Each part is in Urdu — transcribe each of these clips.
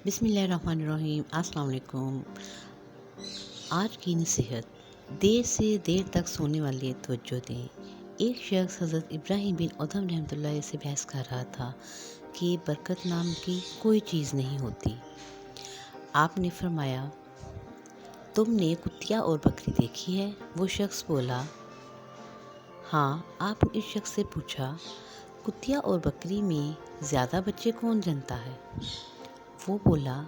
بسم اللہ الرحمن الرحیم۔ السلام علیکم۔ آج کی نصیحت: دیر سے دیر تک سونے والے توجہ دیں۔ ایک شخص حضرت ابراہیم بن ادھم رحمۃ اللہ علیہ سے بحث کر رہا تھا کہ برکت نام کی کوئی چیز نہیں ہوتی۔ آپ نے فرمایا، تم نے کتیا اور بکری دیکھی ہے؟ وہ شخص بولا، ہاں۔ آپ نے اس شخص سے پوچھا، کتیا اور بکری میں زیادہ بچے کون جنتا ہے؟ وہ بولا،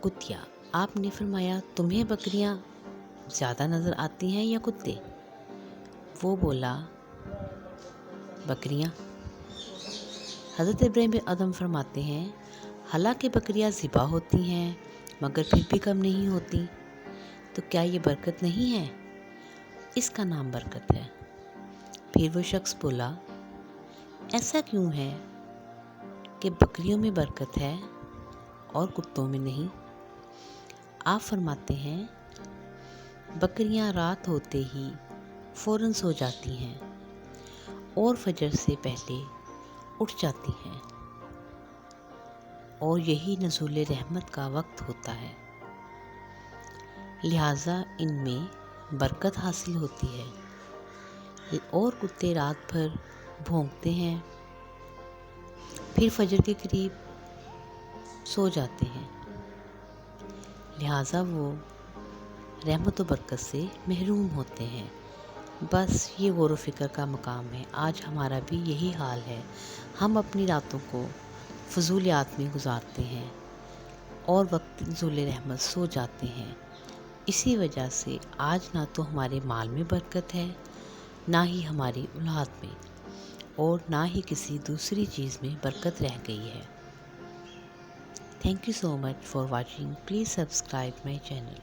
کتیا۔ آپ نے فرمایا، تمہیں بکریاں زیادہ نظر آتی ہیں یا کتے؟ وہ بولا، بکریاں۔ حضرت ابراہیم بن ادھم فرماتے ہیں، حالانکہ بکریاں ذبح ہوتی ہیں مگر پھر بھی کم نہیں ہوتی، تو کیا یہ برکت نہیں ہے؟ اس کا نام برکت ہے۔ پھر وہ شخص بولا، ایسا کیوں ہے کہ بکریوں میں برکت ہے اور کتوں میں نہیں؟ آپ فرماتے ہیں، بکریاں رات ہوتے ہی فوراً سو جاتی ہیں اور فجر سے پہلے اٹھ جاتی ہیں، اور یہی نزول رحمت کا وقت ہوتا ہے، لہٰذا ان میں برکت حاصل ہوتی ہے۔ اور کتے رات بھر بھونکتے ہیں، پھر فجر کے قریب سو جاتے ہیں، لہٰذا وہ رحمت و برکت سے محروم ہوتے ہیں۔ بس یہ غور و فکر کا مقام ہے۔ آج ہمارا بھی یہی حال ہے۔ ہم اپنی راتوں کو فضولیات میں گزارتے ہیں اور وقت نزول رحمت سو جاتے ہیں۔ اسی وجہ سے آج نہ تو ہمارے مال میں برکت ہے، نہ ہی ہماری اولاد میں، اور نہ ہی کسی دوسری چیز میں برکت رہ گئی ہے۔ Thank you so much for watching. Please subscribe my channel.